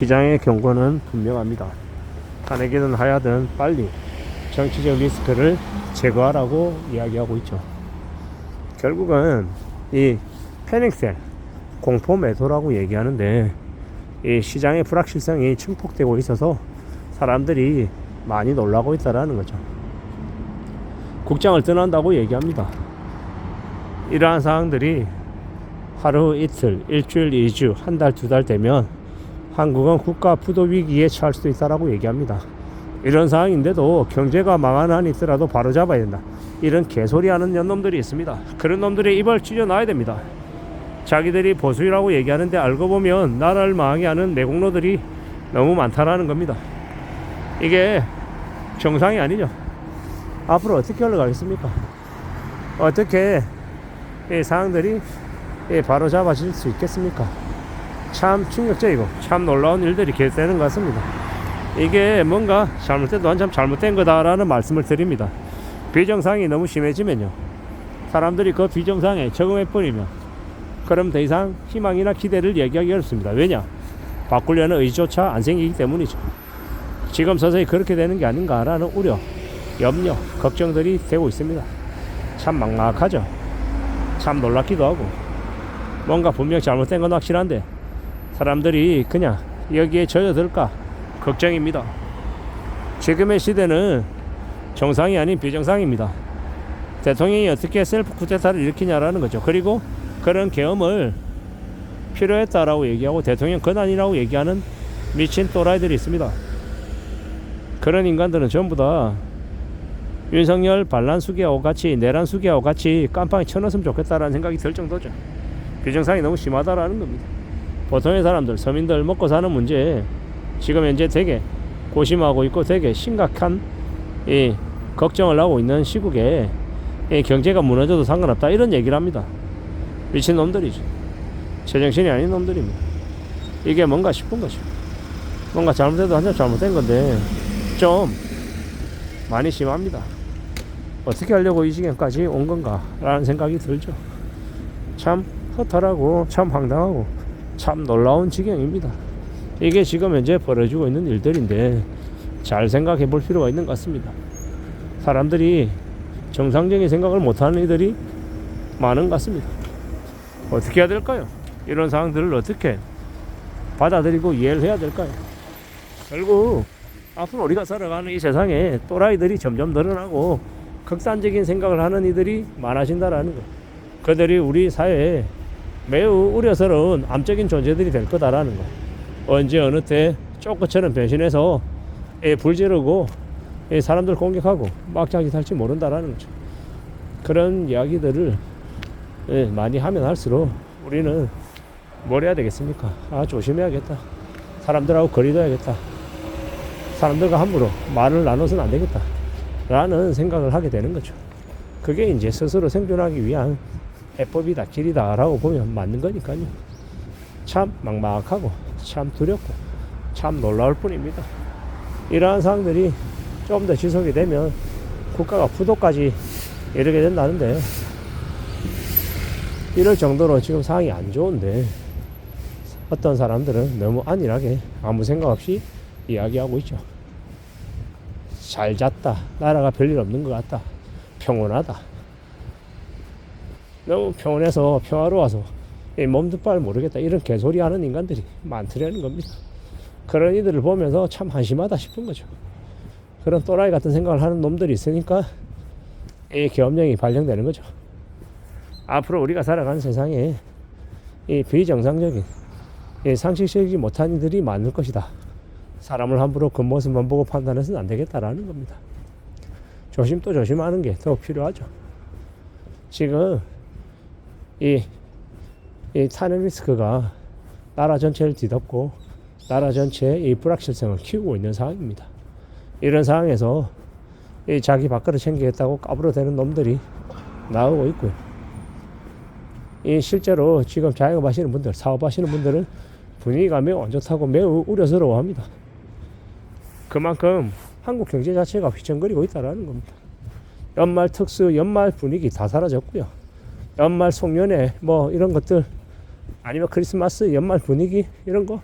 시장의 경고는 분명합니다. 탄핵이든 하야든 빨리 정치적 리스크를 제거하라고 이야기하고 있죠. 결국은 이 패닉셀, 공포 매도라고 얘기하는데 이 시장의 불확실성이 증폭되고 있어서 사람들이 많이 놀라고 있다는 거죠. 국장을 떠난다고 얘기합니다. 이러한 상황들이 하루 이틀, 일주일, 2주, 한 달, 두 달 되면 한국은 국가 부도 위기에 처할 수도 있다라고 얘기합니다. 이런 상황인데도 경제가 망하는 한이 있더라도 바로 잡아야 된다. 이런 개소리하는 년놈들이 있습니다. 그런 놈들의 입을 찢어놔야 됩니다. 자기들이 보수라고 얘기하는데 알고 보면 나라를 망하게 하는 내공로들이 너무 많다라는 겁니다. 이게 정상이 아니죠. 앞으로 어떻게 흘러가겠습니까? 어떻게 이 상황들이 바로 잡아질 수 있겠습니까? 참 충격적이고 참 놀라운 일들이 계속되는 것 같습니다. 이게 뭔가 잘못돼도 한참 잘못된 거다라는 말씀을 드립니다. 비정상이 너무 심해지면요, 사람들이 그 비정상에 적응해버리면 그럼 더 이상 희망이나 기대를 얘기하기 어렵습니다. 왜냐? 바꾸려는 의지조차 안 생기기 때문이죠. 지금 서서히 그렇게 되는 게 아닌가라는 우려, 염려, 걱정들이 되고 있습니다. 참 막막하죠. 참 놀랍기도 하고 뭔가 분명 잘못된 건 확실한데 사람들이 그냥 여기에 젖어들까 걱정입니다. 지금의 시대는 정상이 아닌 비정상입니다. 대통령이 어떻게 셀프 쿠데타를 일으키냐라는 거죠. 그리고 그런 계엄을 필요했다라고 얘기하고 대통령 권한이라고 얘기하는 미친 또라이들이 있습니다. 그런 인간들은 전부 다 윤석열 반란 수계하고 같이 내란 수계하고 같이 깜빵에 쳐넣었으면 좋겠다라는 생각이 들 정도죠. 비정상이 너무 심하다라는 겁니다. 보통의 사람들, 서민들 먹고 사는 문제에 지금 현재 되게 고심하고 있고 되게 심각한 이 걱정을 하고 있는 시국에 이 경제가 무너져도 상관없다 이런 얘기를 합니다. 미친 놈들이죠. 제정신이 아닌 놈들입니다. 이게 뭔가 싶은 거죠. 뭔가 잘못해도 한참 잘못된 건데 좀 많이 심합니다. 어떻게 하려고 이 지경까지 온 건가 라는 생각이 들죠. 참 허탈하고 참 황당하고 참 놀라운 지경입니다. 이게 지금 현재 벌어지고 있는 일들인데 잘 생각해 볼 필요가 있는 것 같습니다. 사람들이 정상적인 생각을 못하는 이들이 많은 것 같습니다. 어떻게 해야 될까요? 이런 상황들을 어떻게 받아들이고 이해를 해야 될까요? 결국 앞으로 우리가 살아가는 이 세상에 또라이들이 점점 늘어나고 극단적인 생각을 하는 이들이 많아진다라는 거. 그들이 우리 사회에 매우 우려스러운 암적인 존재들이 될 거다라는 거. 언제 어느 때 쪼크처럼 변신해서 불 지르고 사람들 공격하고 막장이 살지 모른다라는 거죠. 그런 이야기들을 많이 하면 할수록 우리는 뭘 해야 되겠습니까? 조심해야겠다. 사람들하고 거리둬야겠다. 사람들과 함부로 말을 나눠서는 안 되겠다 라는 생각을 하게 되는 거죠. 그게 이제 스스로 생존하기 위한 해법이다, 길이다 라고 보면 맞는 거니까요. 참 막막하고 참 두렵고 참 놀라울 뿐입니다. 이러한 상황들이 좀 더 지속이 되면 국가가 부도까지 이르게 된다는데 이럴 정도로 지금 상황이 안 좋은데 어떤 사람들은 너무 안일하게 아무 생각 없이 이야기하고 있죠. 잘 잤다, 나라가 별일 없는 것 같다, 평온하다, 너무 평온해서 평화로워서 몸도 빨 모르겠다 이런 개소리 하는 인간들이 많더라는 겁니다. 그런 이들을 보면서 참 한심하다 싶은 거죠. 그런 또라이 같은 생각을 하는 놈들이 있으니까 이 계엄령이 발령되는 거죠. 앞으로 우리가 살아가는 세상에 이 비정상적인 상식적이지 못한 이들이 많을 것이다. 사람을 함부로 겉모습만 보고 판단해서는 안 되겠다라는 겁니다. 조심 또 조심하는 게 더 필요하죠. 지금 이 탄핵 리스크가 나라 전체를 뒤덮고 나라 전체의 이 불확실성을 키우고 있는 상황입니다. 이런 상황에서 자기 밥그릇 챙기겠다고 까불어대는 놈들이 나오고 있고요. 실제로 지금 자영업하시는 분들, 사업하시는 분들은 분위기가 매우 안 좋다고 매우 우려스러워합니다. 그만큼 한국 경제 자체가 휘청거리고 있다는 겁니다. 연말 특수, 연말 분위기 다 사라졌고요. 연말 송년회 뭐 이런 것들 아니면 크리스마스 연말 분위기 이런 거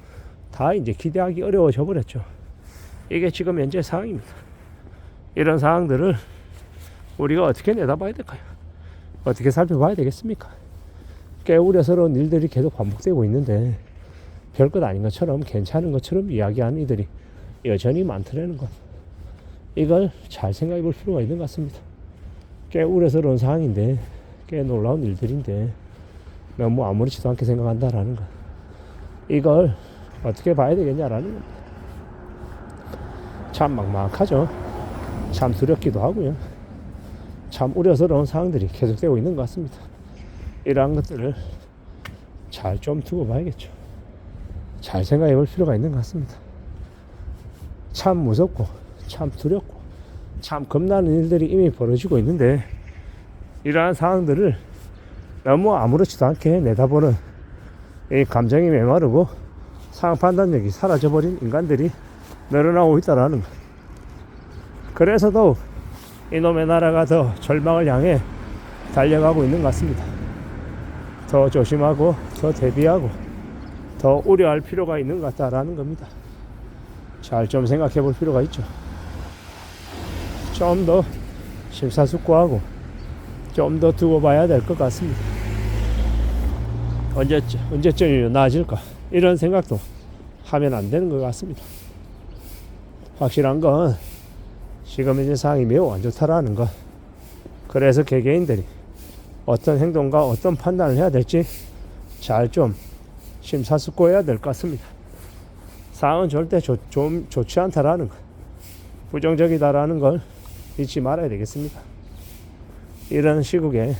다 이제 기대하기 어려워져 버렸죠. 이게 지금 현재 상황입니다. 이런 상황들을 우리가 어떻게 내다봐야 될까요? 어떻게 살펴봐야 되겠습니까? 꽤 우려스러운 일들이 계속 반복되고 있는데 별것 아닌 것처럼 괜찮은 것처럼 이야기하는 이들이 여전히 많더라는 것. 이걸 잘 생각해 볼 필요가 있는 것 같습니다. 꽤 우려스러운 상황인데 꽤 놀라운 일들인데 너무 아무렇지도 않게 생각한다라는 것. 이걸 어떻게 봐야 되겠냐라는 겁니다. 참 막막하죠. 참 두렵기도 하고요. 참 우려스러운 상황들이 계속되고 있는 것 같습니다. 이러한 것들을 잘 좀 두고 봐야겠죠. 잘 생각해 볼 필요가 있는 것 같습니다. 참 무섭고 참 두렵고 참 겁나는 일들이 이미 벌어지고 있는데 이러한 상황들을 너무 아무렇지도 않게 내다보는 이 감정이 메마르고 상황 판단력이 사라져버린 인간들이 늘어나고 있다는 것. 그래서 더욱 이놈의 나라가 더 절망을 향해 달려가고 있는 것 같습니다. 더 조심하고 더 대비하고 더 우려할 필요가 있는 것 같다라는 겁니다. 잘 좀 생각해 볼 필요가 있죠. 좀 더 심사숙고하고 좀 더 두고 봐야 될 것 같습니다. 언제쯤이면 나아질까 이런 생각도 하면 안 되는 것 같습니다. 확실한 건 지금 현재 상황이 매우 안 좋다라는 것. 그래서 개개인들이 어떤 행동과 어떤 판단을 해야 될지 잘 좀 심사숙고해야 될 것 같습니다. 상황은 절대 좀 좋지 않다라는 것, 부정적이다라는 걸 잊지 말아야 되겠습니다. 이런 시국에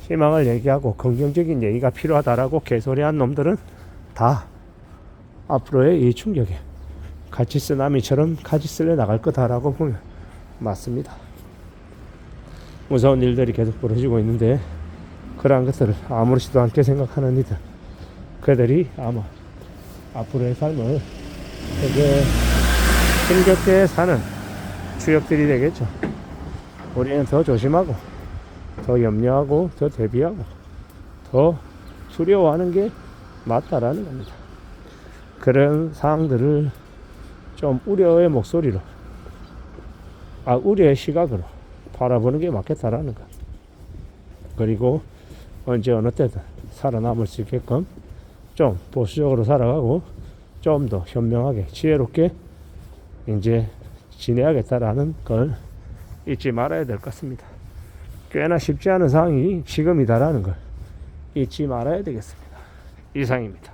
희망을 얘기하고 긍정적인 얘기가 필요하다라고 개소리한 놈들은 다 앞으로의 이 충격에 같이 쓰나미처럼 같이 쓸려 나갈 거다라고 보면 맞습니다. 무서운 일들이 계속 벌어지고 있는데 그러한 것들을 아무렇지도 않게 생각하는 이들, 그들이 아마 앞으로의 삶을 되게 힘겹게 사는 주역들이 되겠죠. 우리는 더 조심하고 더 염려하고 더 대비하고 더 두려워하는 게 맞다라는 겁니다. 그런 상황들을 좀 우려의 목소리로, 우려의 시각으로 바라보는 게 맞겠다라는 것. 그리고 언제 어느 때든 살아남을 수 있게끔 좀 보수적으로 살아가고 좀 더 현명하게 지혜롭게 이제 지내야겠다라는 걸 잊지 말아야 될 것 같습니다. 꽤나 쉽지 않은 상황이 지금이다라는 걸 잊지 말아야 되겠습니다. 이상입니다.